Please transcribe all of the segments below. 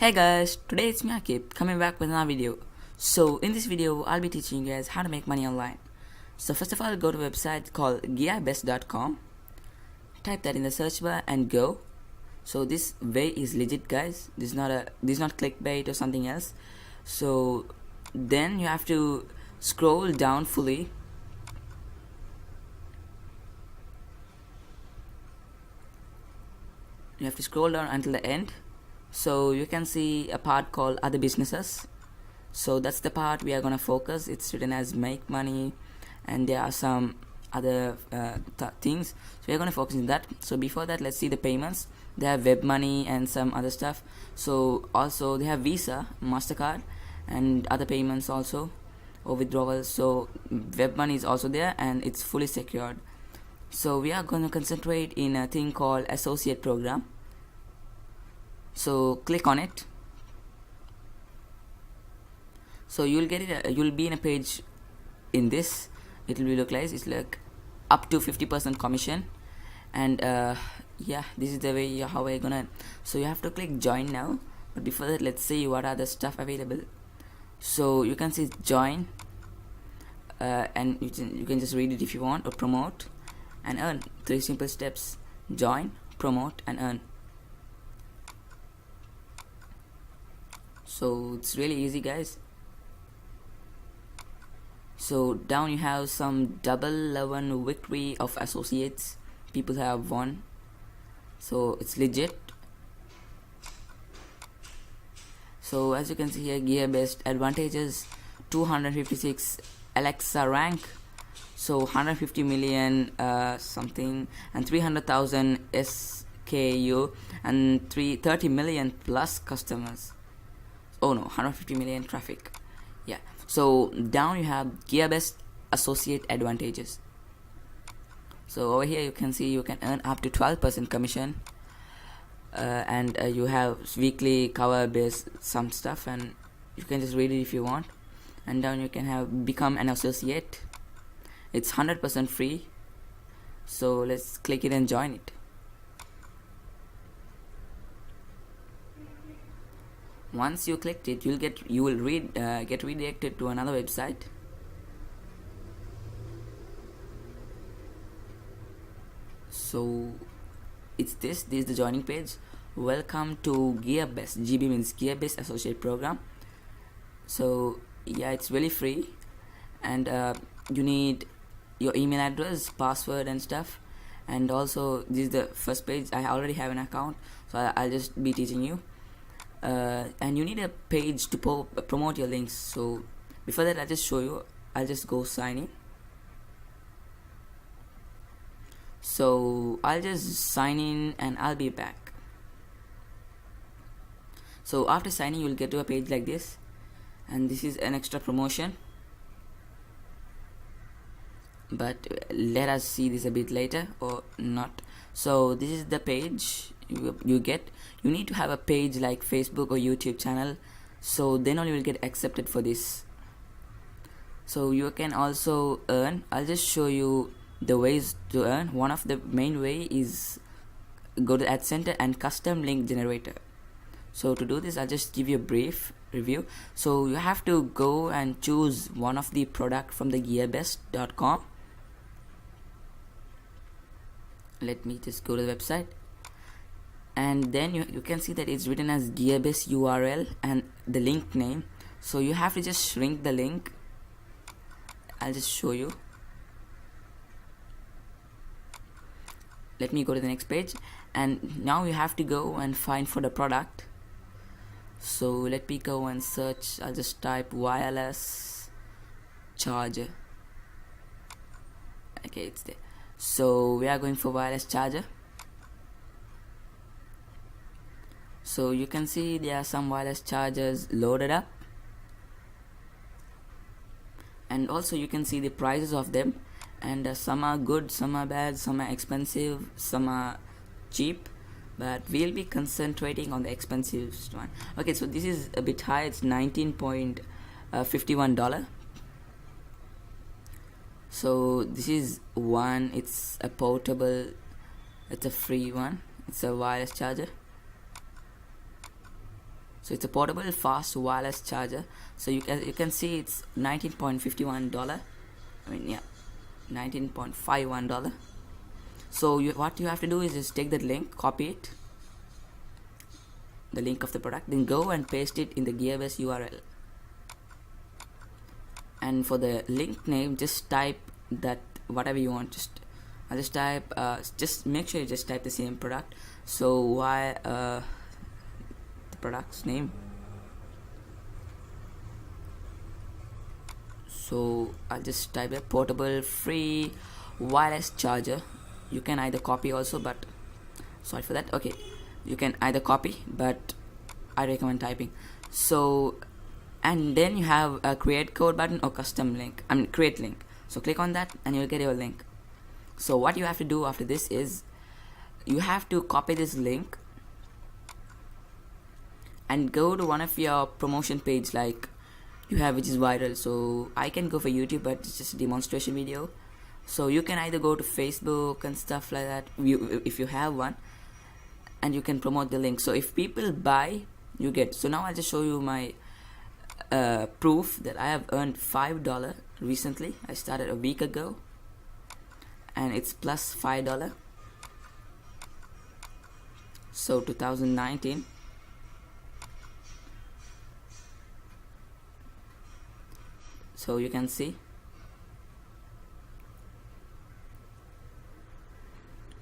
Hey guys, today it's me Akib coming back with another video. So in this video I'll be teaching you guys how to make money online. So first of all, go to a website called gearbest.com, type that in the search bar and go. So this way is legit guys, this is not clickbait or something else. So then you have to scroll down fully. You have to scroll down until the end. So you can see a part called other businesses. So that's the part we are gonna focus. It's written as make money, and there are some other things. So we are gonna focus on that. So before that, let's see the payments. They have web money and some other stuff. So also they have Visa, MasterCard, and other payments also, or withdrawals. So web money is also there and it's fully secured. So we are going to concentrate in a thing called associate program. So click on it. So you'll get it. You'll be in a page in this. It will look like it's like up to 50% commission, and yeah, this is the way how we're gonna. So you have to click join now. But before that, let's see what are the stuff available. So you can see join, and you can just read it if you want, or promote and earn. 3 simple steps: join, promote, and earn. So it's really easy guys. So down you have some double 11 victory of associates people have won. So it's legit. So as you can see here, GearBest advantages: 256 Alexa rank, so 150 million something, and 300,000 SKU, and 30 million plus customers. Oh no, 150 million traffic. Yeah. So down you have GearBest associate advantages. So over here you can see you can earn up to 12% commission, and you have weekly cover based some stuff, and you can just read it if you want. And down you can have become an associate. It's 100% free. So let's click it and join it. Once you clicked it, get redirected to another website. So it's this is the joining page. Welcome to GearBest. GB means GearBest associate program. So yeah, it's really free, and you need your email address, password and stuff. And also this is the first page. I already have an account, so I'll just be teaching you. And you need a page to promote your links. So before that, I'll just show you. I'll just go sign in. So I'll just sign in and I'll be back. So after signing, you'll get to a page like this, and this is an extra promotion, but let us see this a bit later or not. So this is the page you get. You need to have a page like Facebook or YouTube channel, so then only you will get accepted for this. So you can also earn. I'll just show you the ways to earn. One of the main way is go to Ad Center and custom link generator. So to do this, I'll just give you a brief review. So you have to go and choose one of the product from the gearbest.com. Let me just go to the website, and then you can see that it's written as GearBest URL and the link name. So you have to just shrink the link. I'll just show you. Let me go to the next page, and now you have to go and find for the product. So let me go and search. I'll just type wireless charger. Okay, it's there. So we are going for wireless charger. So you can see there are some wireless chargers loaded up, and also you can see the prices of them, and some are good, some are bad, some are expensive, some are cheap, but we'll be concentrating on the expensive one. Okay, so this is a bit high. It's $19.51. So this is one. It's a portable, it's a free one. It's a wireless charger. So it's a portable fast wireless charger. So you can see it's $19.51. I mean, yeah, $19.51. So what you have to do is just take that link, copy it, the link of the product, then go and paste it in the Gearbest URL. And for the link name, just type that whatever you want. I'll just type, just make sure you just type the same product. So why the product's name. So I'll just type a portable free wireless charger. You can either copy also, but sorry for that. Okay, you can either copy, but I recommend typing. So, and then you have a create code button or custom link. I mean create link. So click on that and you'll get your link. So what you have to do after this is you have to copy this link and go to one of your promotion page like you have, which is viral. So I can go for YouTube, but it's just a demonstration video. So you can either go to Facebook and stuff like that, if you have one, and you can promote the link. So if people buy, you get. So now I'll just show you my proof that I have earned $5 recently. I started a week ago and it's plus $5. So 2019. So you can see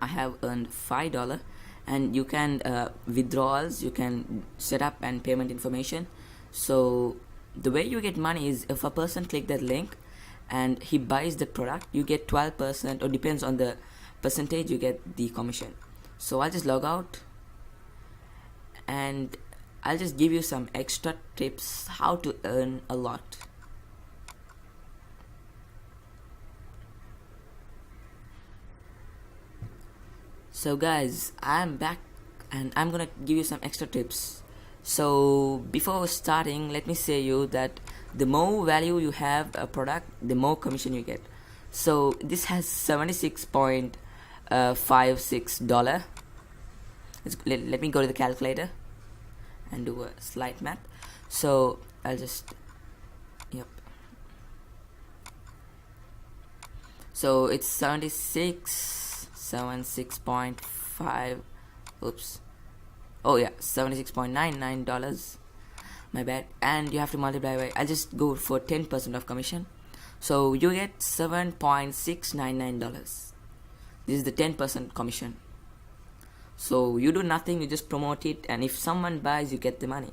I have earned $5, and you can withdrawals, you can set up and payment information. So the way you get money is if a person click that link and he buys the product, you get 12%, or depends on the percentage, you get the commission. So I'll just log out and I'll just give you some extra tips how to earn a lot. So guys, I'm back and I'm gonna give you some extra tips. So before starting, let me say you that the more value you have a product, the more commission you get. So this has $76.56. Let me go to the calculator and do a slight math. So I'll just, yep. So it's 76.5, oops, oh yeah, $76.99, my bad. And you have to multiply by, I'll just go for 10% of commission. So you get $7.699. This is the 10% commission. So you do nothing, you just promote it, and if someone buys, you get the money.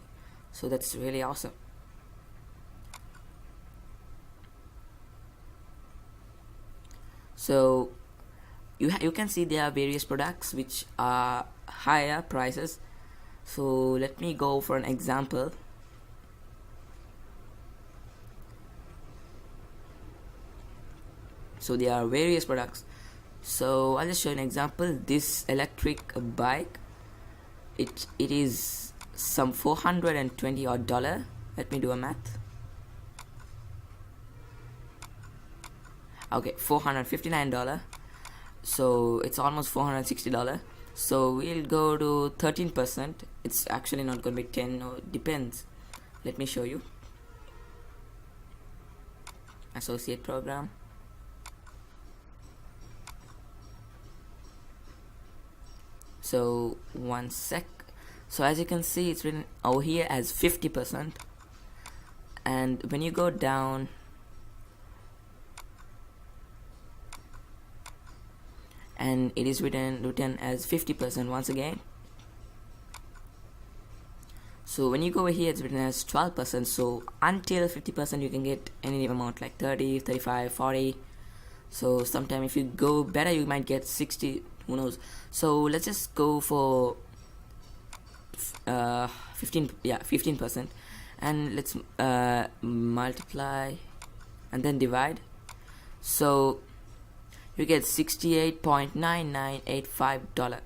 So that's really awesome. So you can see there are various products which are higher prices. So let me go for an example. So there are various products. So I'll just show you an example. This electric bike, it is some $420 odd. Let me do a math. Okay, $459. So it's almost $460. So we'll go to 13%. It's actually not going to be 10, no, it depends. Let me show you. Associate program. So one sec. So as you can see, it's written over here as 50%, and when you go down, and it is written as 50% once again. So when you go over here, it's written as 12%. So until 50% you can get any amount like 30, 35, 40. So sometime if you go better, you might get 60, who knows. So let's just go for 15%, and let's multiply and then divide. So you get $68.9985.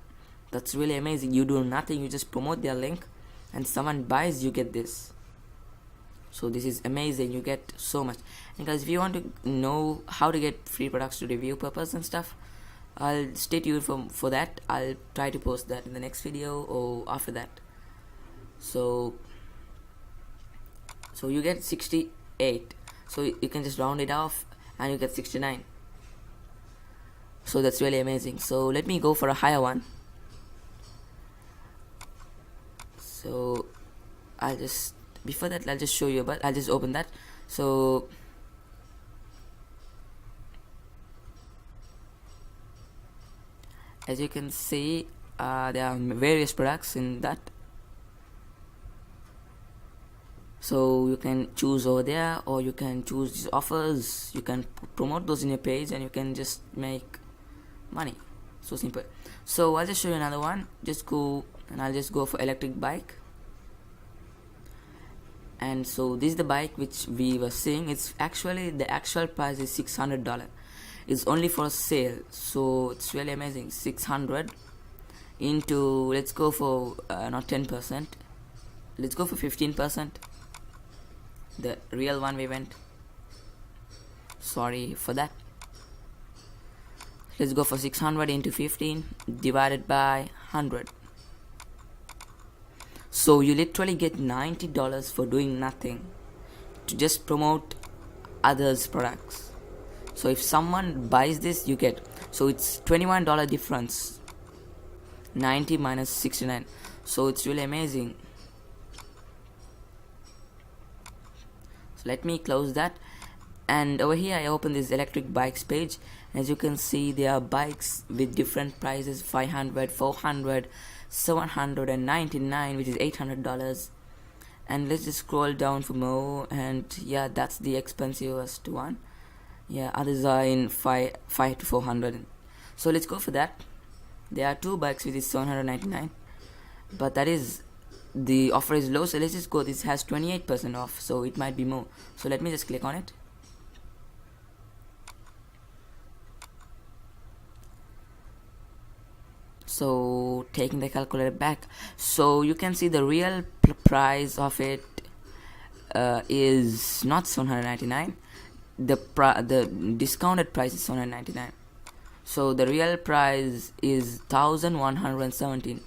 That's really amazing. You do nothing, you just promote their link and someone buys, you get this. So this is amazing, you get so much. And guys, if you want to know how to get free products to review purpose and stuff, I'll stay tuned for that. I'll try to post that in the next video or after that. So So you get 68, so you can just round it off and you get 69. So that's really amazing. So let me go for a higher one. So before that I'll just show you, but I'll just open that. So as you can see, there are various products in that. So you can choose over there, or you can choose these offers. You can promote those in your page and you can just make money. So simple. So I'll just show you another one. Just go, and I'll just go for electric bike. And so this is the bike which we were seeing. It's actually, the actual price is $600. It's only for sale, so it's really amazing. 600 into, let's go for not 10%, let's go for 15%. The real one we went, sorry for that. Let's go for 600 into 15 divided by 100. So you literally get $90 for doing nothing, to just promote others' products. So if someone buys this, you get, so it's $21 difference, 90 minus 69. So it's really amazing. So let me close that, and over here I open this electric bikes page. As you can see, there are bikes with different prices: 500, 400, 799, which is $800. And let's just scroll down for more, and yeah, that's the expensivest one. Yeah, others are in 5 to 400. So let's go for that. There are two bikes which is 799, but that is, the offer is low, so let's just go. This has 28% off, so it might be more. So let me just click on it. So taking the calculator back, so you can see the real price of it is not 799. The discounted price is 799. So the real price is 1117.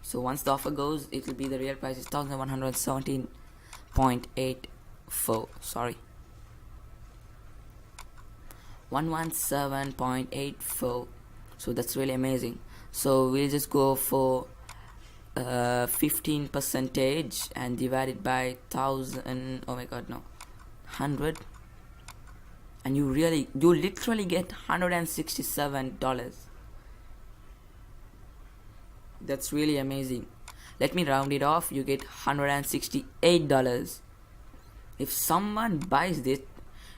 So once the offer goes, it will be, the real price is 1117.84. Sorry, 117.84. So that's really amazing. So we'll just go for 15% and divide it by 1000. Oh my god, no, 100. And you literally get $167. That's really amazing. Let me round it off. You get $168. If someone buys this,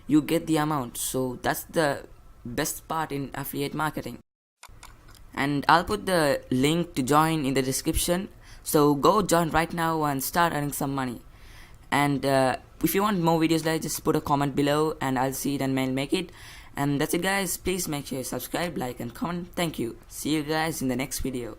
you get the amount. So that's the best part in affiliate marketing. And I'll put the link to join in the description. So go join right now and start earning some money. And if you want more videos like, just put a comment below and I'll see it and make it. And that's it guys. Please make sure you subscribe, like and comment. Thank you. See you guys in the next video.